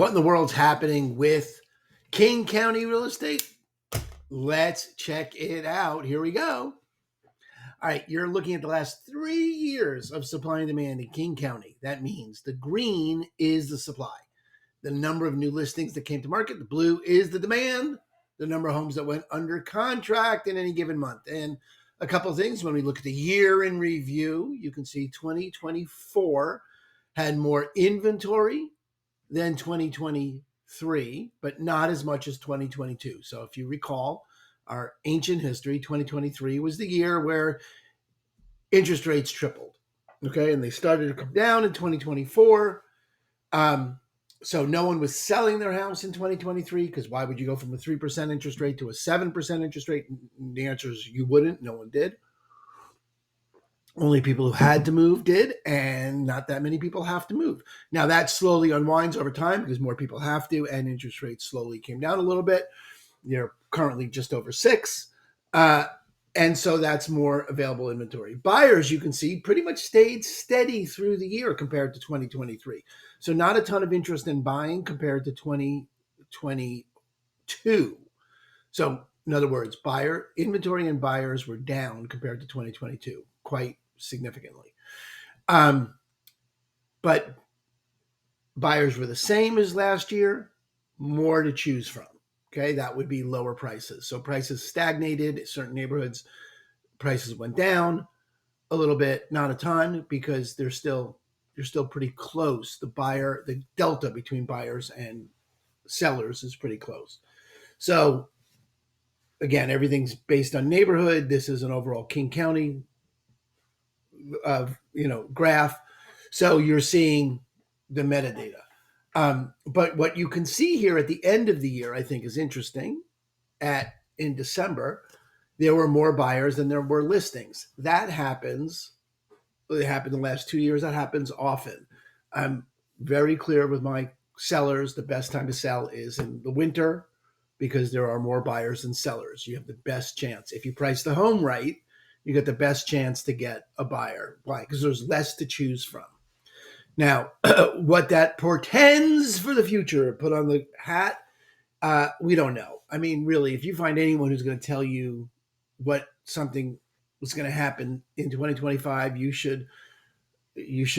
What in the world's happening with King County real estate? Let's check it out. Here we go. All right, you're looking at the last 3 years of supply and demand in King County. That means the green is the supply. The number of new listings that came to market, the blue is the demand, the number of homes that went under contract in any given month. And a couple of things, when we look at the year in review, you can see 2024 had more inventory than 2023, but not as much as 2022. So if you recall our ancient history, 2023 was the year where interest rates tripled. Okay. And they started to come down in 2024. So no one was selling their house in 2023 because why would you go from a 3% interest rate to a 7% interest rate? The answer is you wouldn't. No one did. Only people who had to move did, and not that many people have to move. Now that slowly unwinds over time because more people have to, and interest rates slowly came down a little bit. They're currently just over 6. And so that's more available inventory. Buyers, you can see, pretty much stayed steady through the year compared to 2023. So not a ton of interest in buying compared to 2022. So in other words, buyer inventory and buyers were down compared to 2022, quite significantly. But buyers were the same as last year, more to choose from. Okay, that would be lower prices. So prices stagnated. In certain neighborhoods, prices went down a little bit, not a ton, because they're still pretty close. The delta between buyers and sellers is pretty close. So again, everything's based on neighborhood. This is an overall King County graph. So you're seeing the metadata. But what you can see here at the end of the year, I think, is interesting. In December, there were more buyers than there were listings. That happens. It happened the last 2 years. That happens often. I'm very clear with my sellers. The best time to sell is in the winter because there are more buyers than sellers. You have the best chance. If you price the home right, you get the best chance to get a buyer. Why? Because there's less to choose from. Now, what that portends for the future, put on the hat, we don't know. I mean, really, if you find anyone who's going to tell you what something was going to happen in 2025, you should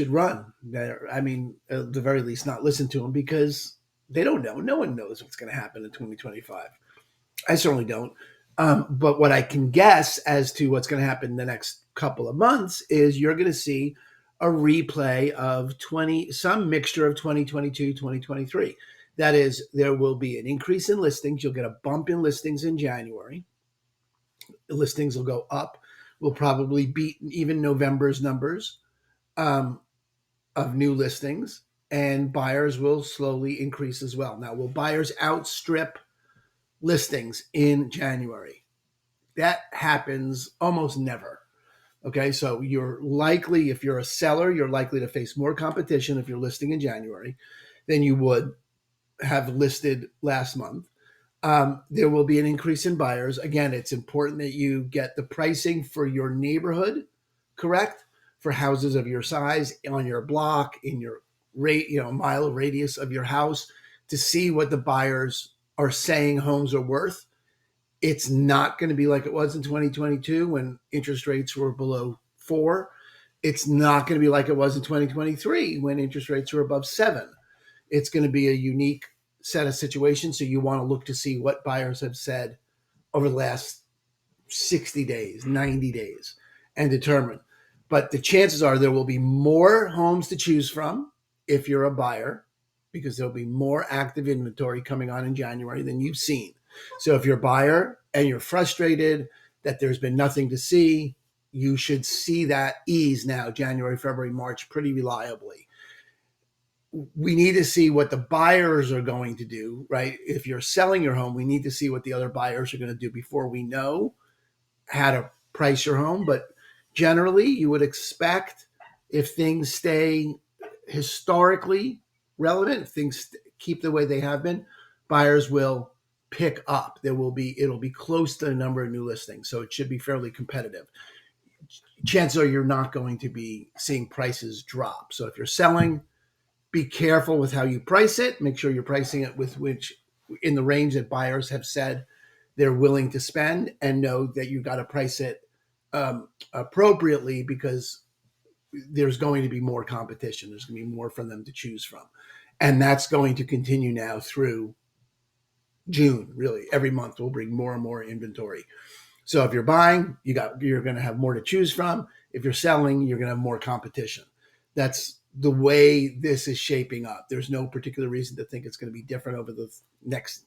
run. I mean, at the very least, not listen to them because they don't know. No one knows what's going to happen in 2025. I certainly don't. But what I can guess as to what's going to happen in the next couple of months is you're going to see a replay of some mixture of 2022, 2023. That is, there will be an increase in listings. You'll get a bump in listings in January. The listings will go up. We'll probably beat even November's numbers of new listings, and buyers will slowly increase as well. Now, will buyers outstrip listings in January? That happens almost never. Okay, so you're likely, if you're a seller, you're likely to face more competition if you're listing in January than you would have listed last month. There will be an increase in buyers. Again, it's important that you get the pricing for your neighborhood correct, for houses of your size, on your block, in your mile radius of your house, to see what the buyers are saying homes are worth. It's not going to be like it was in 2022 when interest rates were below 4. It's not going to be like it was in 2023 when interest rates were above 7. It's going to be a unique set of situations. So you want to look to see what buyers have said over the last 60 days, 90 days, and determine. But the chances are there will be more homes to choose from if you're a buyer, because there'll be more active inventory coming on in January than you've seen. So if you're a buyer and you're frustrated that there's been nothing to see, you should see that ease now, January, February, March, pretty reliably. We need to see what the buyers are going to do, right? If you're selling your home, we need to see what the other buyers are going to do before we know how to price your home. But generally, you would expect, if things stay historically relevant, if things keep the way they have been, buyers will pick up. It'll be close to the number of new listings. So it should be fairly competitive. Chances are you're not going to be seeing prices drop. So if you're selling, Be careful with how you price it. Make sure you're pricing it with which in the range that buyers have said they're willing to spend, and know that you got to price it appropriately, because there's going to be more competition. There's going to be more for them to choose from. And that's going to continue now through June. Really, every month will bring more and more inventory. So if you're buying, you're going to have more to choose from. If you're selling, you're going to have more competition. That's the way this is shaping up. There's no particular reason to think it's going to be different over the next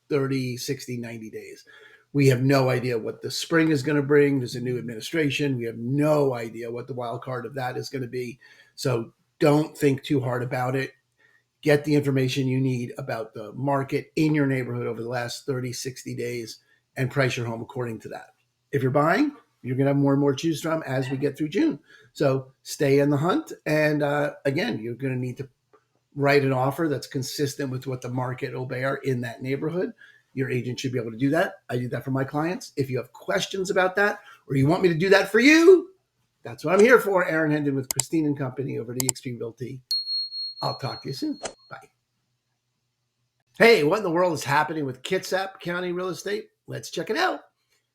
30, 60, 90 days. We have no idea what the spring is going to bring. There's a new administration. We have no idea what the wild card of that is going to be. So don't think too hard about it. Get the information you need about the market in your neighborhood over the last 30, 60 days, and price your home according to that. If you're buying, you're going to have more and more to choose from as we get through June. So stay in the hunt. And again, you're going to need to write an offer that's consistent with what the market will bear in that neighborhood. Your agent should be able to do that. I do that for my clients. If you have questions about that, or you want me to do that for you, that's what I'm here for. Aaron Hendon with Christine and Company over at eXp Realty. I'll talk to you soon. Bye. Hey, what in the world is happening with Kitsap County real estate? Let's check it out.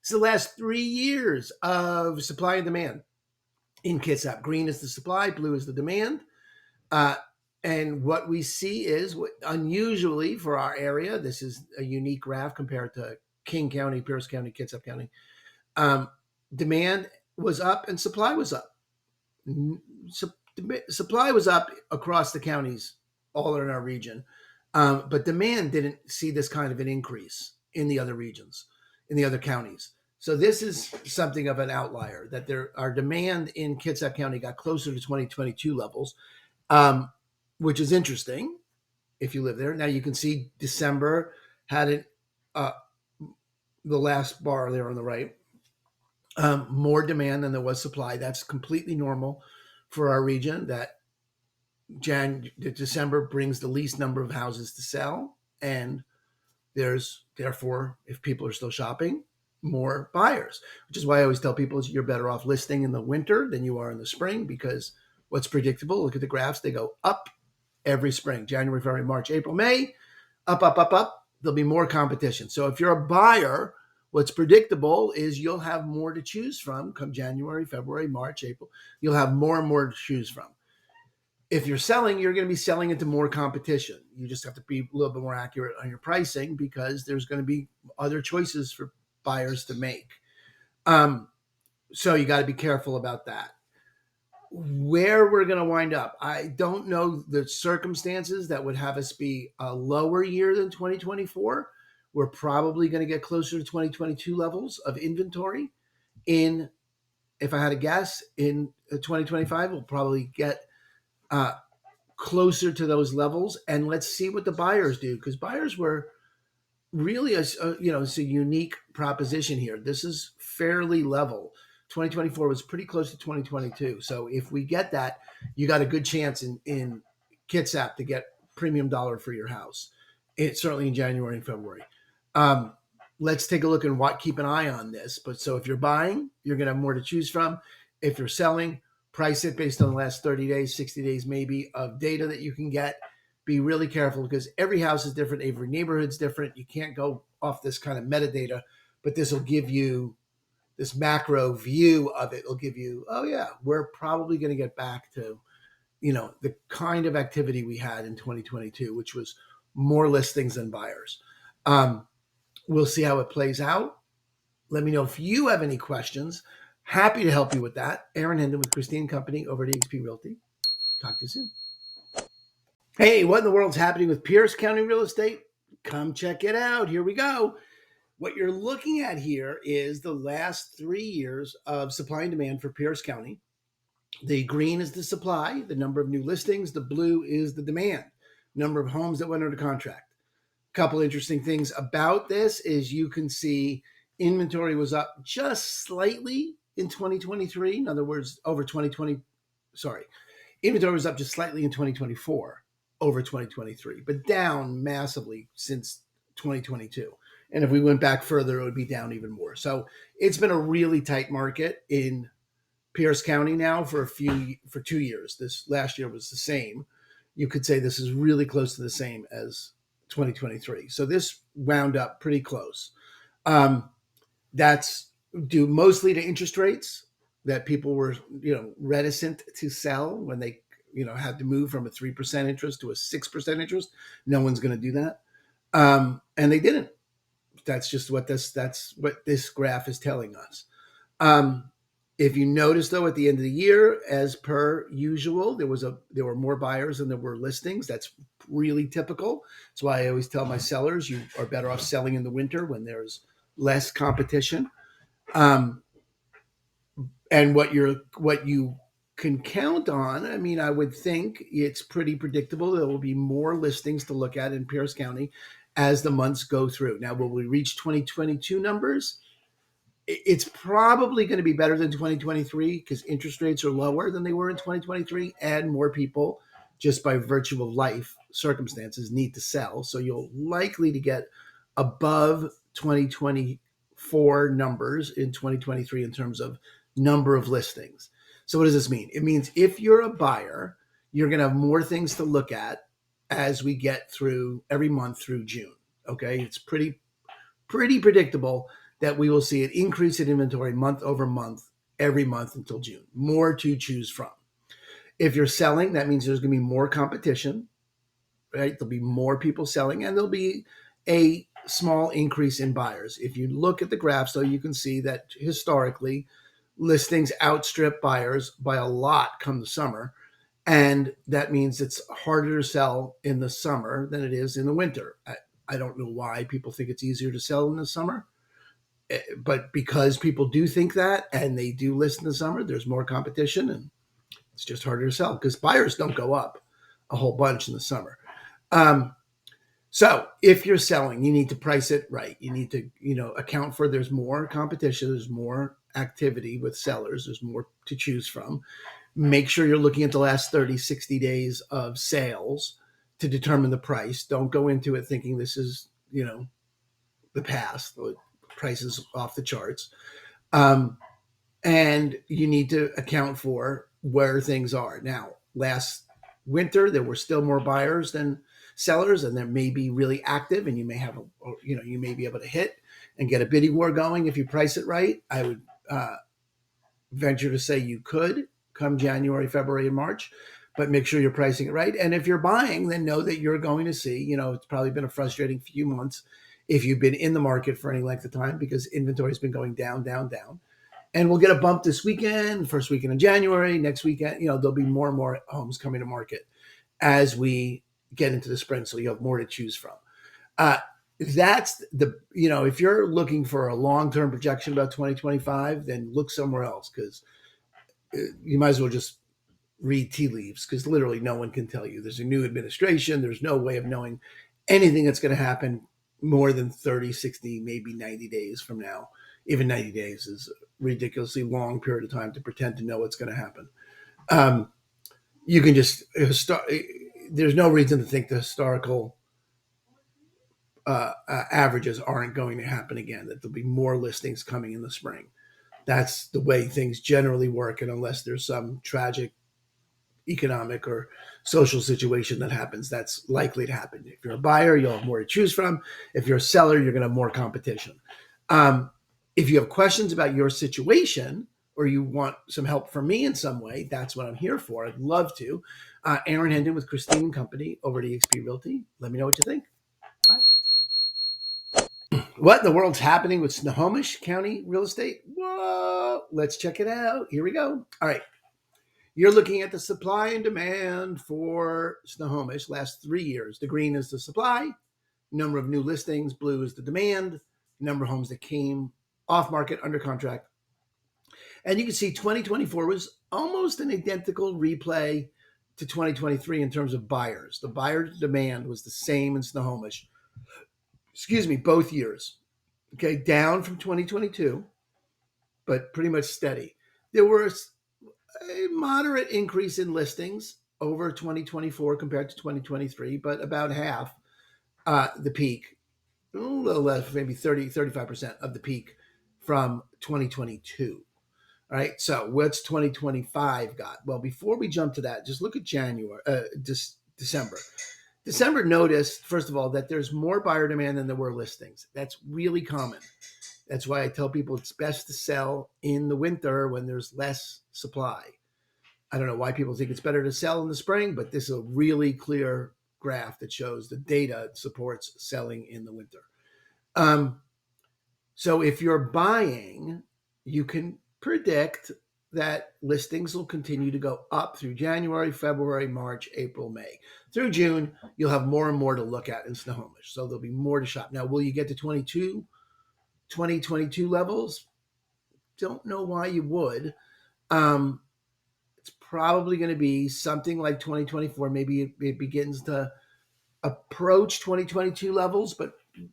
It's the last 3 years of supply and demand in Kitsap. Green is the supply, blue is the demand. And what we see is, unusually for our area, this is a unique graph compared to King County, Pierce County, Kitsap County. Demand was up and supply was up. Supply was up across the counties, all in our region. But demand didn't see this kind of an increase in the other regions, in the other counties. So this is something of an outlier, that our demand in Kitsap County got closer to 2022 levels, which is interesting if you live there. Now you can see December had it, the last bar there on the right, more demand than there was supply. That's completely normal for our region, that December brings the least number of houses to sell, and there's therefore, if people are still shopping, more buyers, which is why I always tell people is you're better off listing in the winter than you are in the spring, because what's predictable, look at the graphs, they go up every spring, January, February, March, April, May, up, up, up, up. There'll be more competition. So if you're a buyer, what's predictable is you'll have more to choose from come January, February, March, April. You'll have more and more to choose from. If you're selling, you're going to be selling into more competition. You just have to be a little bit more accurate on your pricing, because there's going to be other choices for buyers to make. So you got to be careful about that. Where we're going to wind up, I don't know the circumstances that would have us be a lower year than 2024. We're probably going to get closer to 2022 levels of inventory. If I had to guess, in 2025, we'll probably get closer to those levels. And let's see what the buyers do, because buyers were really it's a unique proposition here. This is fairly level. 2024 was pretty close to 2022. So if we get that, you got a good chance in Kitsap to get premium dollar for your house. It's certainly in January and February. Let's take a look and keep an eye on this. But so if you're buying, you're going to have more to choose from. If you're selling, price it based on the last 30 days, 60 days maybe of data that you can get. Be really careful, because every house is different. Every neighborhood's different. You can't go off this kind of metadata, but this will give you this macro view of it. Will give you, oh yeah, we're probably going to get back to, the kind of activity we had in 2022, which was more listings than buyers. We'll see how it plays out. Let me know if you have any questions. Happy to help you with that. Aaron Hendon with Christine Company over at eXp Realty. Talk to you soon. Hey, what in the world's happening with Pierce County real estate? Come check it out. Here we go. What you're looking at here is the last 3 years of supply and demand for Pierce County. The green is the supply, the number of new listings. The blue is the demand, number of homes that went under contract. A couple interesting things about this is you can see inventory was up just slightly in 2023. In other words, inventory was up just slightly in 2024 over 2023, but down massively since 2022. And if we went back further, it would be down even more. So it's been a really tight market in Pierce County now for 2 years. This last year was the same. you could say this is really close to the same as 2023. So this wound up pretty close. That's due mostly to interest rates that people were, reticent to sell when they, had to move from a 3% interest to a 6% interest. No one's going to do that. And they didn't. That's what this graph is telling us. If you notice, though, at the end of the year, as per usual, there were more buyers than there were listings. That's really typical. That's why I always tell my sellers you are better off selling in the winter when there's less competition. And what you can count on, I mean, I would think it's pretty predictable. There will be more listings to look at in Pierce County as the months go through. Now, will we reach 2022 numbers? It's probably going to be better than 2023 because interest rates are lower than they were in 2023, and more people, just by virtue of life circumstances, need to sell. So you'll likely to get above 2024 numbers in 2023 in terms of number of listings. So what does this mean? It means if you're a buyer, you're going to have more things to look at as we get through every month through June. Okay, it's pretty predictable that we will see an increase in inventory month over month, every month until June. More to choose from. If you're selling, that means there's going to be more competition, right? There'll be more people selling, and there'll be a small increase in buyers. If you look at the graphs, though, you can see that historically, listings outstrip buyers by a lot come the summer. And that means it's harder to sell in the summer than it is in the winter. I don't know why people think it's easier to sell in the summer, but because people do think that and they do list in the summer, there's more competition and it's just harder to sell because buyers don't go up a whole bunch in the summer. So if you're selling, you need to price it right. You need to, account for there's more competition, there's more activity with sellers, there's more to choose from. Make sure you're looking at the last 30, 60 days of sales to determine the price. Don't go into it thinking this is, the past. The price is off the charts. And you need to account for where things are. Now, last winter, there were still more buyers than sellers, and they may be really active, and you may have you may be able to hit and get a bidding war going if you price it right. I would venture to say you could come January, February, and March, but make sure you're pricing it right. And if you're buying, then know that you're going to see, it's probably been a frustrating few months if you've been in the market for any length of time because inventory has been going down, down, down. And we'll get a bump this weekend, first weekend in January, next weekend, there'll be more and more homes coming to market as we get into the spring. So you have more to choose from. That's if you're looking for a long-term projection about 2025, then look somewhere else because you might as well just read tea leaves because literally no one can tell you. There's a new administration. There's no way of knowing anything that's going to happen more than 30, 60, maybe 90 days from now. Even 90 days is a ridiculously long period of time to pretend to know what's going to happen. You can just, there's no reason to think the historical averages aren't going to happen again, that there'll be more listings coming in the spring. That's the way things generally work. And unless there's some tragic economic or social situation that happens, that's likely to happen. If you're a buyer, you'll have more to choose from. If you're a seller, you're going to have more competition. If you have questions about your situation or you want some help from me in some way, that's what I'm here for. I'd love to. Aaron Hendon with Christine & Company over at eXp Realty. Let me know what you think. Bye. What in the world's happening with Snohomish County real estate? Whoa, let's check it out. Here we go. All right. You're looking at the supply and demand for Snohomish last 3 years. The green is the supply, number of new listings, blue is the demand, number of homes that came off market under contract. And you can see 2024 was almost an identical replay to 2023 in terms of buyers. The buyer demand was the same in Snohomish. Both years. Okay, down from 2022, but pretty much steady. There was a moderate increase in listings over 2024 compared to 2023, but about half the peak, a little less, maybe 35% of the peak from 2022. All right, so what's 2025 got? Well, before we jump to that, just look at December. December noticed, first of all, that there's more buyer demand than there were listings. That's really common. That's why I tell people it's best to sell in the winter when there's less supply. I don't know why people think it's better to sell in the spring, but this is a really clear graph that shows the data supports selling in the winter. So if you're buying, you can predict that listings will continue to go up through January, February, March, April, May. Through June, you'll have more and more to look at in Snohomish. So there'll be more to shop. Now, will you get to 2022 levels? Don't know why you would. It's probably going to be something like 2024. Maybe it begins to approach 2022 levels, but it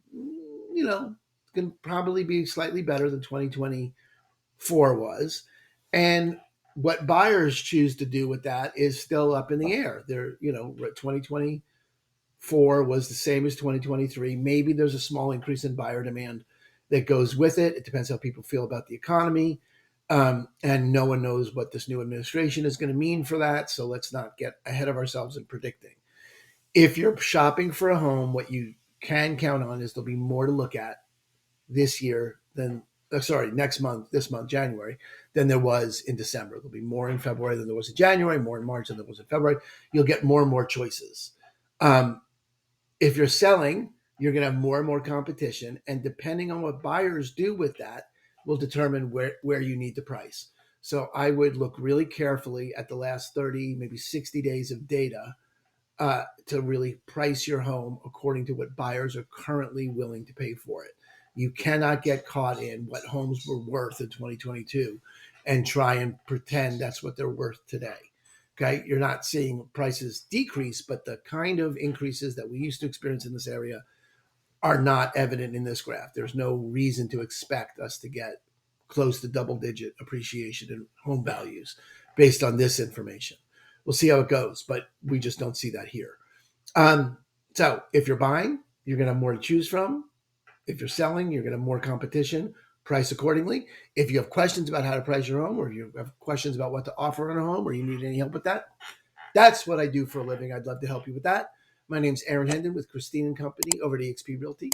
can probably be slightly better than 2024 was. And what buyers choose to do with that is still up in the air. 2024 was the same as 2023. Maybe there's a small increase in buyer demand that goes with it. It depends how people feel about the economy. And no one knows what this new administration is going to mean for that. So let's not get ahead of ourselves in predicting. If you're shopping for a home, what you can count on is there'll be more to look at this month, January, than there was in December. There'll be more in February than there was in January, more in March than there was in February. You'll get more and more choices. If you're selling, you're going to have more and more competition. And depending on what buyers do with that will determine where you need to price. So I would look really carefully at the last 30, maybe 60 days of data to really price your home according to what buyers are currently willing to pay for it. You cannot get caught in what homes were worth in 2022 and try and pretend that's what they're worth today. Okay, you're not seeing prices decrease, but the kind of increases that we used to experience in this area are not evident in this graph. There's no reason to expect us to get close to double-digit appreciation in home values based on this information. We'll see how it goes, but we just don't see that here. So if you're buying, you're going to have more to choose from. If you're selling, you're going to have more competition. Price accordingly. If you have questions about how to price your home, or you have questions about what to offer on a home, or you need any help with that, that's what I do for a living. I'd love to help you with that. My name's Aaron Hendon with Christine & Company over at eXp Realty.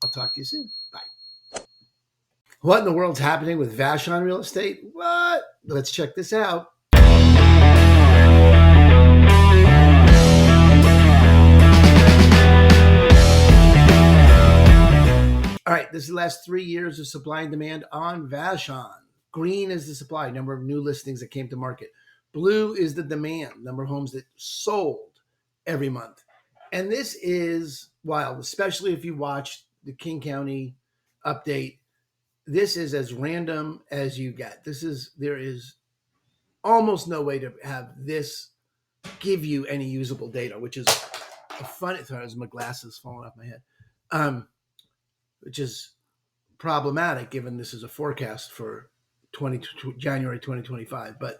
I'll talk to you soon. Bye. What in the world's happening with Vashon Real Estate? What? Let's check this out. All right, this is the last 3 years of supply and demand on Vashon. Green is the supply, number of new listings that came to market. Blue is the demand, number of homes that sold every month. And this is wild, especially if you watch the King County update. This is as random as you get. There is almost no way to have this give you any usable data, which is a funny. Sorry, my glasses falling off my head. Which is problematic given this is a forecast for January 2025. But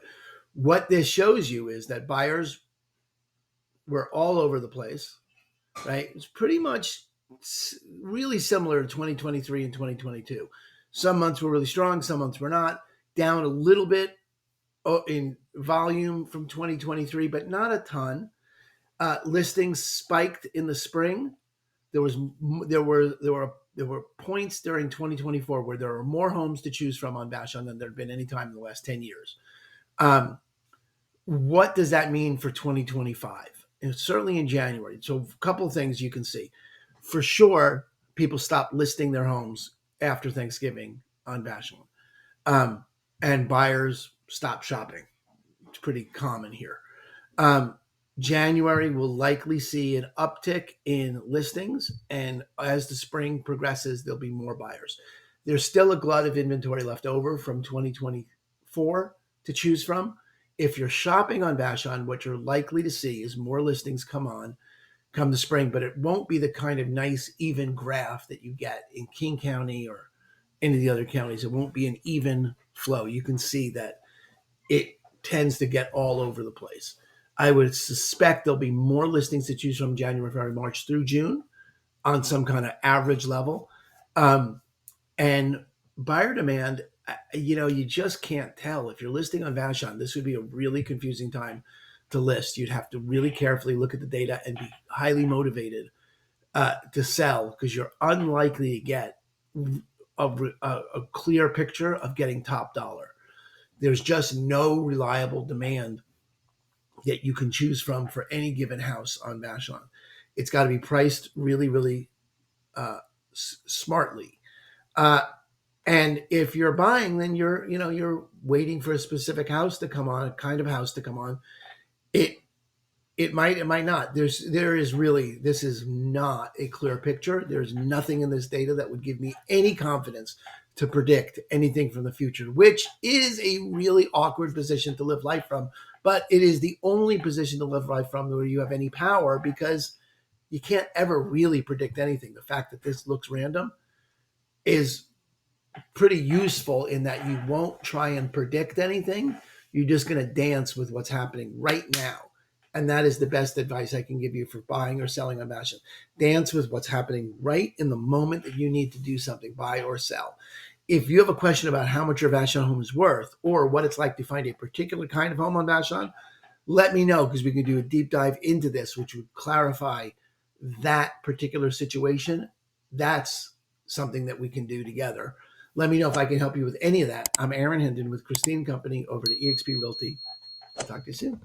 what this shows you is that buyers were all over the place, right? It's pretty much really similar to 2023 and 2022. Some months were really strong, some months were not. Down a little bit in volume from 2023, but not a ton. Listings spiked in the spring. There were points during 2024 where there were more homes to choose from on Vashon than there had been any time in the last 10 years. What does that mean for 2025? And certainly in January. So a couple of things you can see. For sure, people stopped listing their homes after Thanksgiving on Vashon. And buyers stopped shopping. It's pretty common here. January will likely see an uptick in listings, and as the spring progresses, there'll be more buyers. There's still a glut of inventory left over from 2024 to choose from. If you're shopping on Vashon, what you're likely to see is more listings come the spring, but it won't be the kind of nice, even graph that you get in King County or any of the other counties. It won't be an even flow. You can see that it tends to get all over the place. I would suspect there'll be more listings to choose from January, February, March through June on some kind of average level. And buyer demand, you just can't tell. If you're listing on Vashon, this would be a really confusing time to list. You'd have to really carefully look at the data and be highly motivated to sell, because you're unlikely to get a clear picture of getting top dollar. There's just no reliable demand that you can choose from for any given house on Vashon. It's got to be priced really, really smartly. And if you're buying, then you're waiting for a specific house to come on, a kind of house to come on. It might not. This is not a clear picture. There's nothing in this data that would give me any confidence to predict anything from the future, which is a really awkward position to live life from. But it is the only position to live life from where you have any power, because you can't ever really predict anything. The fact that this looks random is pretty useful in that you won't try and predict anything. You're just going to dance with what's happening right now. And that is the best advice I can give you for buying or selling on Vashon. Dance with what's happening right in the moment that you need to do something, buy or sell. If you have a question about how much your Vashon home is worth, or what it's like to find a particular kind of home on Vashon, let me know, because we can do a deep dive into this, which would clarify that particular situation. That's something that we can do together. Let me know if I can help you with any of that. I'm Aaron Hendon with Christine Company over at eXp Realty. I'll talk to you soon.